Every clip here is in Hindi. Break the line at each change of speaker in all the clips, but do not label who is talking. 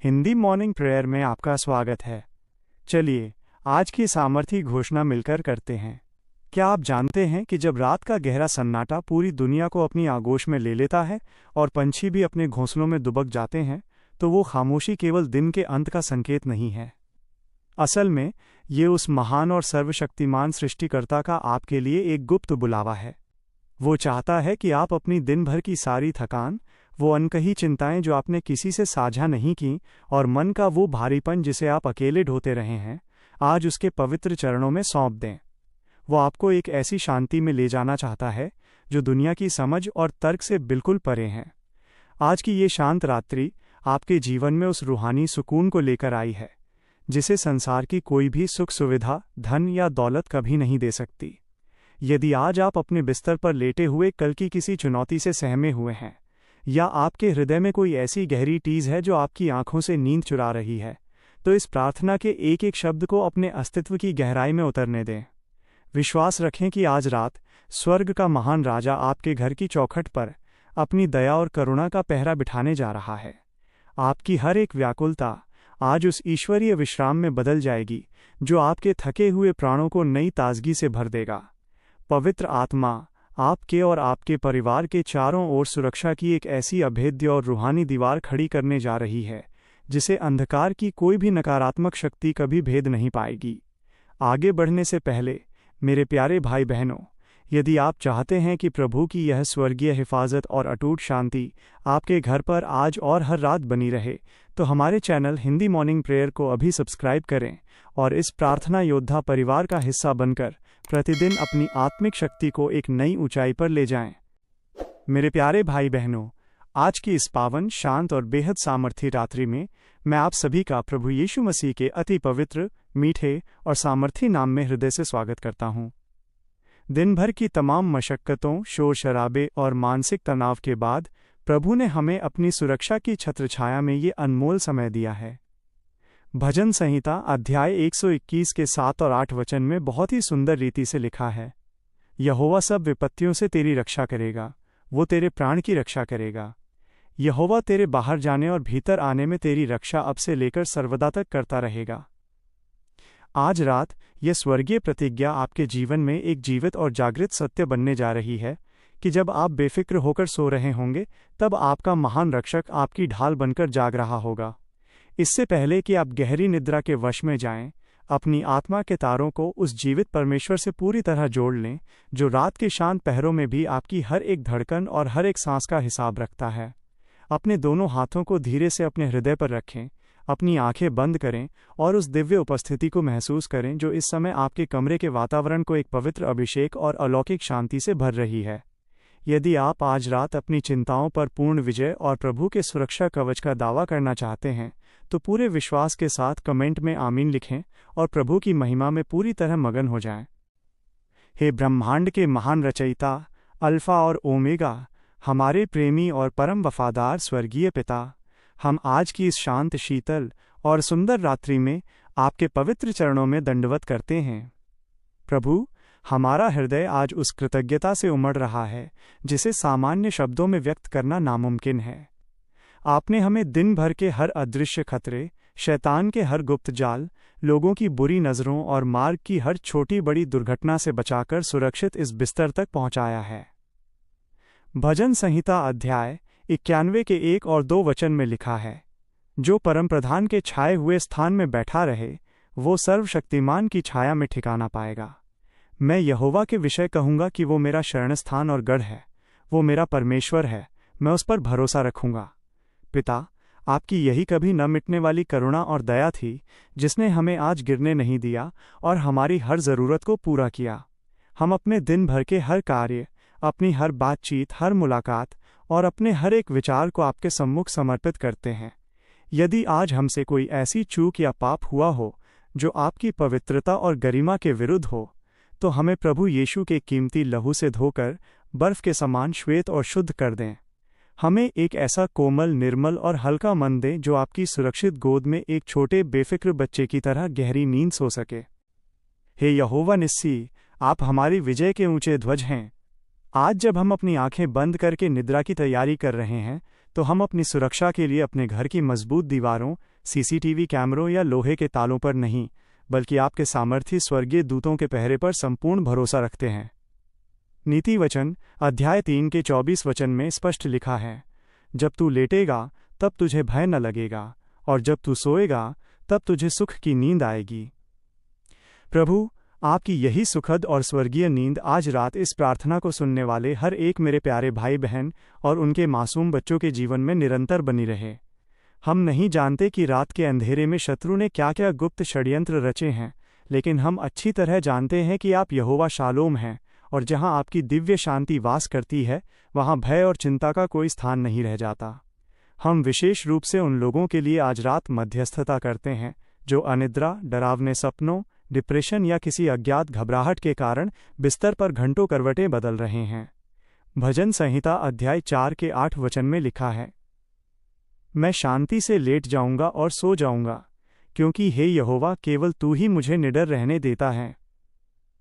हिंदी मॉर्निंग प्रेयर में आपका स्वागत है। चलिए आज की सामर्थी घोषणा मिलकर करते हैं। क्या आप जानते हैं कि जब रात का गहरा सन्नाटा पूरी दुनिया को अपनी आगोश में ले लेता है और पंछी भी अपने घोंसलों में दुबक जाते हैं, तो वो खामोशी केवल दिन के अंत का संकेत नहीं है। असल में ये उस महान और सर्वशक्तिमान सृष्टिकर्ता का आपके लिए एक गुप्त बुलावा है। वो चाहता है कि आप अपनी दिन भर की सारी थकान, वो अनकही चिंताएं जो आपने किसी से साझा नहीं की, और मन का वो भारीपन जिसे आप अकेले ढोते रहे हैं, आज उसके पवित्र चरणों में सौंप दें। वो आपको एक ऐसी शांति में ले जाना चाहता है जो दुनिया की समझ और तर्क से बिल्कुल परे है। आज की ये शांत रात्रि आपके जीवन में उस रूहानी सुकून को लेकर आई है जिसे संसार की कोई भी सुख सुविधा, धन या दौलत कभी नहीं दे सकती। यदि आज आप अपने बिस्तर पर लेटे हुए कल की किसी चुनौती से सहमे हुए हैं, या आपके हृदय में कोई ऐसी गहरी टीज है जो आपकी आंखों से नींद चुरा रही है, तो इस प्रार्थना के एक एक शब्द को अपने अस्तित्व की गहराई में उतरने दें। विश्वास रखें कि आज रात स्वर्ग का महान राजा आपके घर की चौखट पर अपनी दया और करुणा का पहरा बिठाने जा रहा है। आपकी हर एक व्याकुलता आज उस ईश्वरीय विश्राम में बदल जाएगी जो आपके थके हुए प्राणों को नई ताजगी से भर देगा। पवित्र आत्मा आपके और आपके परिवार के चारों ओर सुरक्षा की एक ऐसी अभेद्य और रूहानी दीवार खड़ी करने जा रही है जिसे अंधकार की कोई भी नकारात्मक शक्ति कभी भेद नहीं पाएगी। आगे बढ़ने से पहले मेरे प्यारे भाई बहनों, यदि आप चाहते हैं कि प्रभु की यह स्वर्गीय हिफाजत और अटूट शांति आपके घर पर आज और हर रात बनी रहे, तो हमारे चैनल हिंदी मॉर्निंग प्रेयर को अभी सब्सक्राइब करें और इस प्रार्थना योद्धा परिवार का हिस्सा बनकर प्रतिदिन अपनी आत्मिक शक्ति को एक नई ऊंचाई पर ले जाएं। मेरे प्यारे भाई बहनों, आज की इस पावन, शांत और बेहद सामर्थी रात्रि में मैं आप सभी का प्रभु यीशु मसीह के अति पवित्र, मीठे और सामर्थी नाम में हृदय से स्वागत करता हूँ। दिन भर की तमाम मशक्कतों, शोर शराबे और मानसिक तनाव के बाद प्रभु ने हमें अपनी सुरक्षा की छत्रछाया में ये अनमोल समय दिया है। भजन संहिता अध्याय 121 के 7 और 8 वचन में बहुत ही सुंदर रीति से लिखा है, यहोवा सब विपत्तियों से तेरी रक्षा करेगा, वो तेरे प्राण की रक्षा करेगा। यहोवा तेरे बाहर जाने और भीतर आने में तेरी रक्षा अब से लेकर सर्वदा तक करता रहेगा। आज रात यह स्वर्गीय प्रतिज्ञा आपके जीवन में एक जीवित और जागृत सत्य बनने जा रही है कि जब आप बेफिक्र होकर सो रहे होंगे, तब आपका महान रक्षक आपकी ढाल बनकर जाग रहा होगा। इससे पहले कि आप गहरी निद्रा के वश में जाएं, अपनी आत्मा के तारों को उस जीवित परमेश्वर से पूरी तरह जोड़ लें जो रात के शांत पहरों में भी आपकी हर एक धड़कन और हर एक सांस का हिसाब रखता है। अपने दोनों हाथों को धीरे से अपने हृदय पर रखें, अपनी आंखें बंद करें और उस दिव्य उपस्थिति को महसूस करें जो इस समय आपके कमरे के वातावरण को एक पवित्र अभिषेक और अलौकिक शांति से भर रही है। यदि आप आज रात अपनी चिंताओं पर पूर्ण विजय और प्रभु के सुरक्षा कवच का दावा करना चाहते हैं, तो पूरे विश्वास के साथ कमेंट में आमीन लिखें और प्रभु की महिमा में पूरी तरह मगन हो जाएं। हे ब्रह्मांड के महान रचयिता, अल्फा और ओमेगा, हमारे प्रेमी और परम वफादार स्वर्गीय पिता, हम आज की इस शांत, शीतल और सुंदर रात्रि में आपके पवित्र चरणों में दंडवत करते हैं। प्रभु, हमारा हृदय आज उस कृतज्ञता से उमड़ रहा है जिसे सामान्य शब्दों में व्यक्त करना नामुमकिन है। आपने हमें दिन भर के हर अदृश्य खतरे, शैतान के हर गुप्त जाल, लोगों की बुरी नज़रों और मार्ग की हर छोटी बड़ी दुर्घटना से बचाकर सुरक्षित इस बिस्तर तक पहुंचाया है। भजन संहिता अध्याय 91 के 1 और 2 वचन में लिखा है, जो परमप्रधान के छाए हुए स्थान में बैठा रहे, वो सर्वशक्तिमान की छाया में ठिकाना पाएगा। मैं यहोवा के विषय कहूँगा कि वो मेरा शरणस्थान और गढ़ है, वो मेरा परमेश्वर है, मैं उस पर भरोसा रखूँगा। पिता, आपकी यही कभी न मिटने वाली करुणा और दया थी जिसने हमें आज गिरने नहीं दिया और हमारी हर ज़रूरत को पूरा किया। हम अपने दिन भर के हर कार्य, अपनी हर बातचीत, हर मुलाकात और अपने हर एक विचार को आपके सम्मुख समर्पित करते हैं। यदि आज हमसे कोई ऐसी चूक या पाप हुआ हो जो आपकी पवित्रता और गरिमा के विरुद्ध हो, तो हमें प्रभु यीशु के कीमती लहू से धोकर बर्फ के समान श्वेत और शुद्ध कर दें। हमें एक ऐसा कोमल, निर्मल और हल्का मन दें जो आपकी सुरक्षित गोद में एक छोटे बेफिक्र बच्चे की तरह गहरी नींद सो सके। हे यहोवा निस्सी, आप हमारी विजय के ऊंचे ध्वज हैं। आज जब हम अपनी आंखें बंद करके निद्रा की तैयारी कर रहे हैं, तो हम अपनी सुरक्षा के लिए अपने घर की मजबूत दीवारों, सीसीटीवी कैमरों या लोहे के तालों पर नहीं, बल्कि आपके सामर्थी स्वर्गीय दूतों के पहरे पर संपूर्ण भरोसा रखते हैं। नीति वचन अध्याय 3 के 24 वचन में स्पष्ट लिखा है, जब तू लेटेगा तब तुझे भय न लगेगा, और जब तू सोएगा तब तुझे सुख की नींद आएगी। प्रभु, आपकी यही सुखद और स्वर्गीय नींद आज रात इस प्रार्थना को सुनने वाले हर एक मेरे प्यारे भाई बहन और उनके मासूम बच्चों के जीवन में निरंतर बनी रहे। हम नहीं जानते कि रात के अंधेरे में शत्रु ने क्या क्या गुप्त षड्यंत्र रचे हैं, लेकिन हम अच्छी तरह जानते हैं कि आप यहोवा शालोम हैं, और जहां आपकी दिव्य शांति वास करती है वहां भय और चिंता का कोई स्थान नहीं रह जाता। हम विशेष रूप से उन लोगों के लिए आज रात मध्यस्थता करते हैं जो अनिद्रा, डरावने सपनों, डिप्रेशन या किसी अज्ञात घबराहट के कारण बिस्तर पर घंटों करवटें बदल रहे हैं। भजन संहिता अध्याय 4 के 8 वचन में लिखा है, मैं शांति से लेट जाऊंगा और सो जाऊंगा, क्योंकि हे यहोवा केवल तू ही मुझे निडर रहने देता है।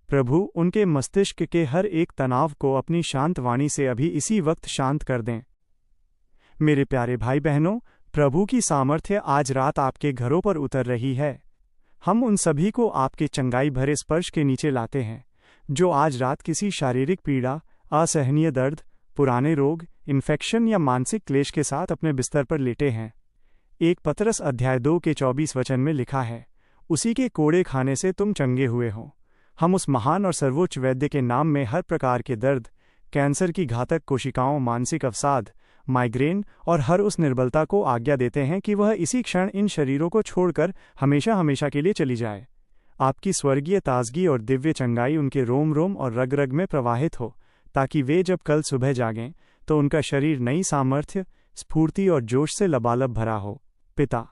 प्रभु, उनके मस्तिष्क के हर एक तनाव को अपनी शांत वाणी से अभी इसी वक्त शांत कर दें। मेरे प्यारे भाई बहनों, प्रभु की सामर्थ्य आज रात आपके घरों पर उतर रही है। हम उन सभी को आपके चंगाई भरे स्पर्श के नीचे लाते हैं जो आज रात किसी शारीरिक पीड़ा, असहनीय दर्द, पुराने रोग, इन्फेक्शन या मानसिक क्लेश के साथ अपने बिस्तर पर लेटे हैं। 1 पतरस अध्याय 2 के 24 वचन में लिखा है, उसी के कोड़े खाने से तुम चंगे हुए हो। हम उस महान और सर्वोच्च वैद्य के नाम में हर प्रकार के दर्द, कैंसर की घातक कोशिकाओं, मानसिक अवसाद, माइग्रेन और हर उस निर्बलता को आज्ञा देते हैं कि वह इसी क्षण इन शरीरों को छोड़कर हमेशा हमेशा के लिए चली जाए। आपकी स्वर्गीय ताजगी और दिव्य चंगाई उनके रोम रोम और रग रग में प्रवाहित हो, ताकि वे जब कल सुबह जागें तो उनका शरीर नई सामर्थ्य, स्फूर्ति और जोश से लबालब भरा हो। पिता,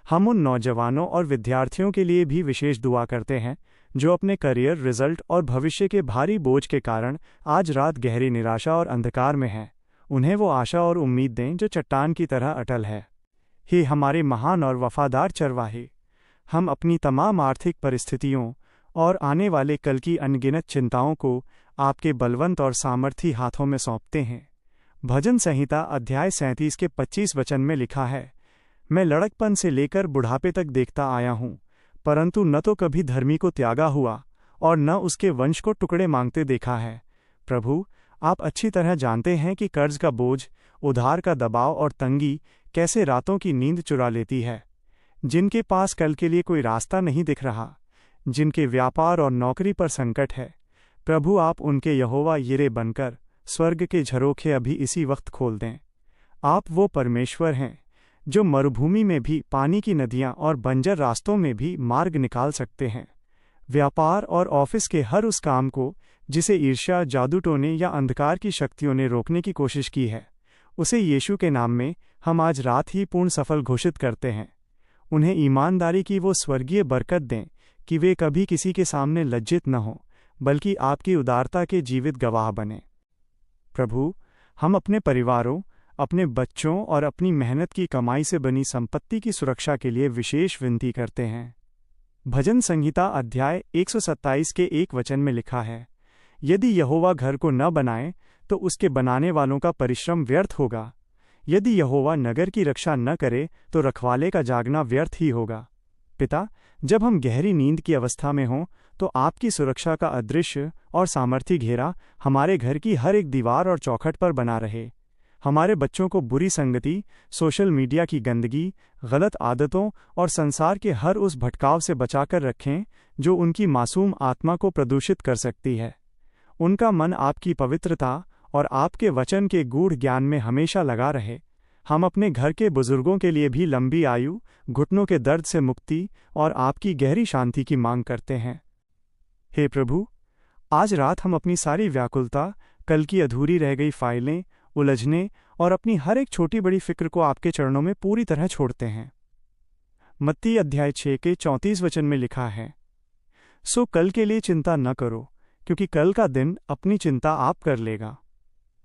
हम उन नौजवानों और विद्यार्थियों के लिए भी विशेष दुआ करते हैं जो अपने करियर, रिजल्ट और भविष्य के भारी बोझ के कारण आज रात गहरी निराशा और अंधकार में हैं। उन्हें वो आशा और उम्मीद दें जो चट्टान की तरह अटल है। हे हमारे महान और वफादार चरवाहे, हम अपनी तमाम आर्थिक परिस्थितियों और आने वाले कल की अनगिनत चिंताओं को आपके बलवंत और सामर्थी हाथों में सौंपते हैं। भजन संहिता अध्याय 37 के 25 वचन में लिखा है, मैं लड़कपन से लेकर बुढ़ापे तक देखता आया हूँ, परंतु न तो कभी धर्मी को त्यागा हुआ और न उसके वंश को टुकड़े मांगते देखा है। प्रभु, आप अच्छी तरह जानते हैं कि कर्ज का बोझ, उधार का दबाव और तंगी कैसे रातों की नींद चुरा लेती है। जिनके पास कल के लिए कोई रास्ता नहीं दिख रहा, जिनके व्यापार और नौकरी पर संकट है, प्रभु आप उनके यहोवा यिरे बनकर स्वर्ग के झरोखे अभी इसी वक्त खोल दें। आप वो परमेश्वर हैं जो मरुभूमि में भी पानी की नदियां और बंजर रास्तों में भी मार्ग निकाल सकते हैं। व्यापार और ऑफिस के हर उस काम को जिसे ईर्ष्या, जादू टोने या अंधकार की शक्तियों ने रोकने की कोशिश की है, उसे यीशु के नाम में हम आज रात ही पूर्ण सफल घोषित करते हैं। उन्हें ईमानदारी की वो स्वर्गीय बरकत दें कि वे कभी किसी के सामने लज्जित न हों, बल्कि आपकी उदारता के जीवित गवाह बने। प्रभु, हम अपने परिवारों, अपने बच्चों और अपनी मेहनत की कमाई से बनी संपत्ति की सुरक्षा के लिए विशेष विनती करते हैं। भजन संहिता अध्याय 127 के 1 वचन में लिखा है, यदि यहोवा घर को न बनाए तो उसके बनाने वालों का परिश्रम व्यर्थ होगा। यदि यहोवा नगर की रक्षा न करे तो रखवाले का जागना व्यर्थ ही होगा। पिता, जब हम गहरी नींद की अवस्था में हों तो आपकी सुरक्षा का अदृश्य और सामर्थी घेरा हमारे घर की हर एक दीवार और चौखट पर बना रहे। हमारे बच्चों को बुरी संगति, सोशल मीडिया की गंदगी, गलत आदतों और संसार के हर उस भटकाव से बचाकर रखें जो उनकी मासूम आत्मा को प्रदूषित कर सकती है। उनका मन आपकी पवित्रता और आपके वचन के गूढ़ ज्ञान में हमेशा लगा रहे। हम अपने घर के बुजुर्गों के लिए भी लंबी आयु, घुटनों के दर्द से मुक्ति और आपकी गहरी शांति की मांग करते हैं। हे प्रभु, आज रात हम अपनी सारी व्याकुलता, कल की अधूरी रह गई फाइलें, उलझने और अपनी हर एक छोटी बड़ी फिक्र को आपके चरणों में पूरी तरह छोड़ते हैं। मत्ती अध्याय 6 के 34 वचन में लिखा है, सो कल के लिए चिंता न करो, क्योंकि कल का दिन अपनी चिंता आप कर लेगा।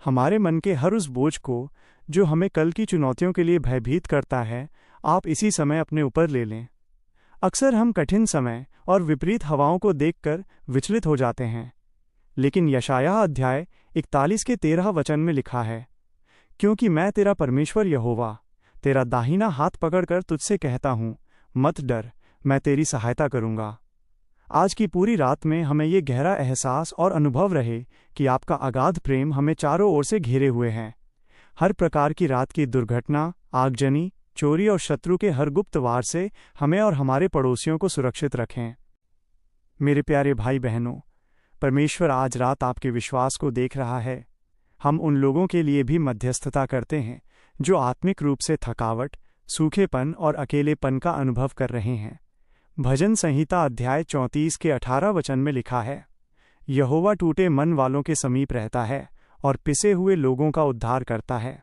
हमारे मन के हर उस बोझ को जो हमें कल की चुनौतियों के लिए भयभीत करता है, आप इसी समय अपने ऊपर ले लें। अक्सर हम कठिन समय और विपरीत हवाओं को देखकर विचलित हो जाते हैं, लेकिन यशायाह अध्याय 41 के 13 वचन में लिखा है, क्योंकि मैं तेरा परमेश्वर यहोवा तेरा दाहिना हाथ पकड़कर तुझसे कहता हूँ, मत डर, मैं तेरी सहायता करूँगा। आज की पूरी रात में हमें ये गहरा एहसास और अनुभव रहे कि आपका अगाध प्रेम हमें चारों ओर से घेरे हुए है। हर प्रकार की रात की दुर्घटना, आगजनी, चोरी और शत्रु के हर गुप्त वार से हमें और हमारे पड़ोसियों को सुरक्षित रखें। मेरे प्यारे भाई बहनों, परमेश्वर आज रात आपके विश्वास को देख रहा है। हम उन लोगों के लिए भी मध्यस्थता करते हैं जो आत्मिक रूप से थकावट, सूखेपन और अकेलेपन का अनुभव कर रहे हैं। भजन संहिता अध्याय 34 के 18 वचन में लिखा है, यहोवा टूटे मन वालों के समीप रहता है और पिसे हुए लोगों का उद्धार करता है।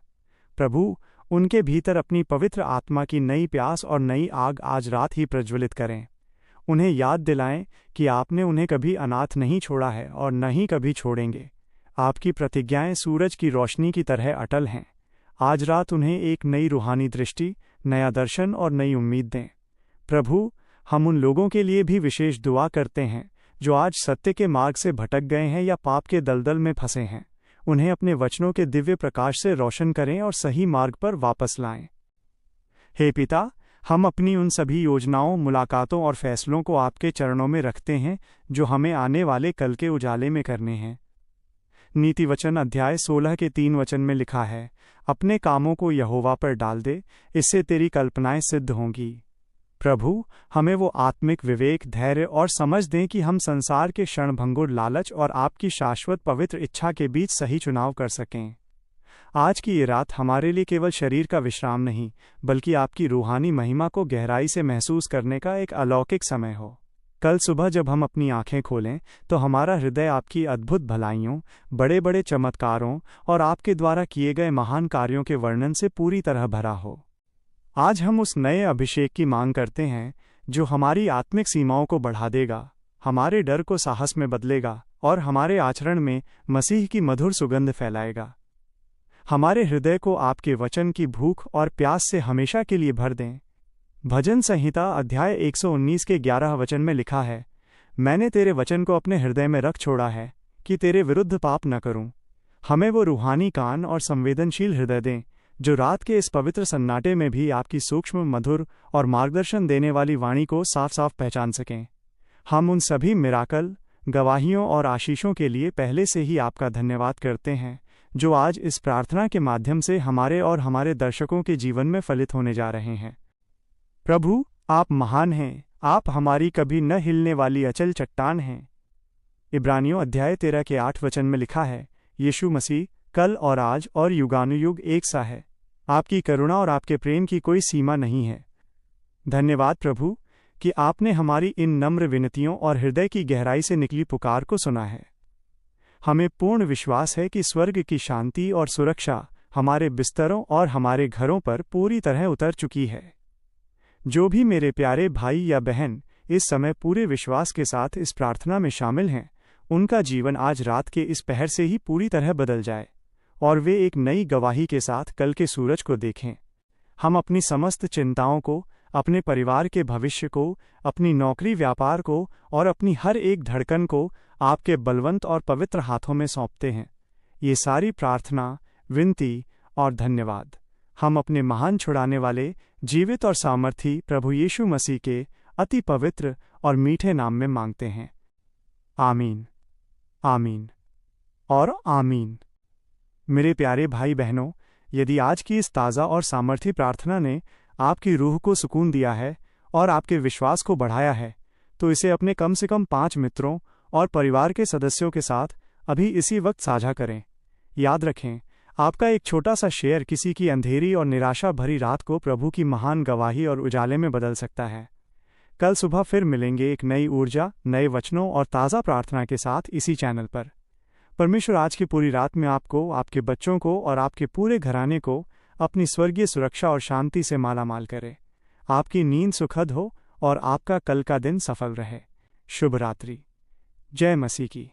प्रभु उनके भीतर अपनी पवित्र आत्मा की नई प्यास और नई आग आज रात ही प्रज्वलित करें। उन्हें याद दिलाएं कि आपने उन्हें कभी अनाथ नहीं छोड़ा है और न ही कभी छोड़ेंगे। आपकी प्रतिज्ञाएं सूरज की रोशनी की तरह अटल हैं। आज रात उन्हें एक नई रूहानी दृष्टि, नया दर्शन और नई उम्मीद दें। प्रभु हम उन लोगों के लिए भी विशेष दुआ करते हैं जो आज सत्य के मार्ग से भटक गए हैं या पाप के दलदल में फंसे हैं। उन्हें अपने वचनों के दिव्य प्रकाश से रोशन करें और सही मार्ग पर वापस लाएं। हे पिता, हम अपनी उन सभी योजनाओं, मुलाकातों और फैसलों को आपके चरणों में रखते हैं जो हमें आने वाले कल के उजाले में करने हैं। नीति वचन अध्याय 16 के 3 वचन में लिखा है, अपने कामों को यहोवा पर डाल दे, इससे तेरी कल्पनाएं सिद्ध होंगी। प्रभु हमें वो आत्मिक विवेक, धैर्य और समझ दें कि हम संसार के क्षणभंगुर लालच और आपकी शाश्वत पवित्र इच्छा के बीच सही चुनाव कर सकें। आज की ये रात हमारे लिए केवल शरीर का विश्राम नहीं, बल्कि आपकी रूहानी महिमा को गहराई से महसूस करने का एक अलौकिक समय हो। कल सुबह जब हम अपनी आंखें खोलें तो हमारा हृदय आपकी अद्भुत भलाइयों, बड़े बड़े चमत्कारों और आपके द्वारा किए गए महान कार्यों के वर्णन से पूरी तरह भरा हो। आज हम उस नए अभिषेक की मांग करते हैं जो हमारी आत्मिक सीमाओं को बढ़ा देगा, हमारे डर को साहस में बदलेगा और हमारे आचरण में मसीह की मधुर सुगंध फैलाएगा। हमारे हृदय को आपके वचन की भूख और प्यास से हमेशा के लिए भर दें। भजन संहिता अध्याय 119 के 11 वचन में लिखा है, मैंने तेरे वचन को अपने हृदय में रख छोड़ा है कि तेरे विरुद्ध पाप न करूं। हमें वो रूहानी कान और संवेदनशील हृदय दें जो रात के इस पवित्र सन्नाटे में भी आपकी सूक्ष्म, मधुर और मार्गदर्शन देने वाली वाणी को साफ साफ पहचान सकें। हम उन सभी मिराकल, गवाहियों और आशीषों के लिए पहले से ही आपका धन्यवाद करते हैं जो आज इस प्रार्थना के माध्यम से हमारे और हमारे दर्शकों के जीवन में फलित होने जा रहे हैं। प्रभु आप महान हैं, आप हमारी कभी न हिलने वाली अचल चट्टान हैं। इब्रानियों अध्याय 13 के 8 वचन में लिखा है, यीशु मसीह कल और आज और युगानुयुग एक सा है। आपकी करुणा और आपके प्रेम की कोई सीमा नहीं है। धन्यवाद प्रभु कि आपने हमारी इन नम्र विनतियों और हृदय की गहराई से निकली पुकार को सुना है। हमें पूर्ण विश्वास है कि स्वर्ग की शांति और सुरक्षा हमारे बिस्तरों और हमारे घरों पर पूरी तरह उतर चुकी है। जो भी मेरे प्यारे भाई या बहन इस समय पूरे विश्वास के साथ इस प्रार्थना में शामिल हैं, उनका जीवन आज रात के इस पहर से ही पूरी तरह बदल जाए और वे एक नई गवाही के साथ कल के सूरज को देखें। हम अपनी समस्त चिंताओं को, अपने परिवार के भविष्य को, अपनी नौकरी, व्यापार को और अपनी हर एक धड़कन को आपके बलवंत और पवित्र हाथों में सौंपते हैं। ये सारी प्रार्थना, विनती और धन्यवाद हम अपने महान छुड़ाने वाले, जीवित और सामर्थी प्रभु यीशु मसीह के अति पवित्र और मीठे नाम में मांगते हैं। आमीन, आमीन और आमीन। मेरे प्यारे भाई बहनों, यदि आज की इस ताज़ा और सामर्थी प्रार्थना ने आपकी रूह को सुकून दिया है और आपके विश्वास को बढ़ाया है, तो इसे अपने कम से कम 5 मित्रों और परिवार के सदस्यों के साथ अभी इसी वक्त साझा करें। याद रखें, आपका एक छोटा सा शेयर किसी की अंधेरी और निराशा भरी रात को प्रभु की महान गवाही और उजाले में बदल सकता है। कल सुबह फिर मिलेंगे एक नई ऊर्जा, नए वचनों और ताज़ा प्रार्थना के साथ इसी चैनल पर। परमेश्वर आज की पूरी रात में आपको, आपके बच्चों को और आपके पूरे घराने को अपनी स्वर्गीय सुरक्षा और शांति से मालामाल करे। आपकी नींद सुखद हो और आपका कल का दिन सफल रहे। शुभ रात्रि। जय मसीह की।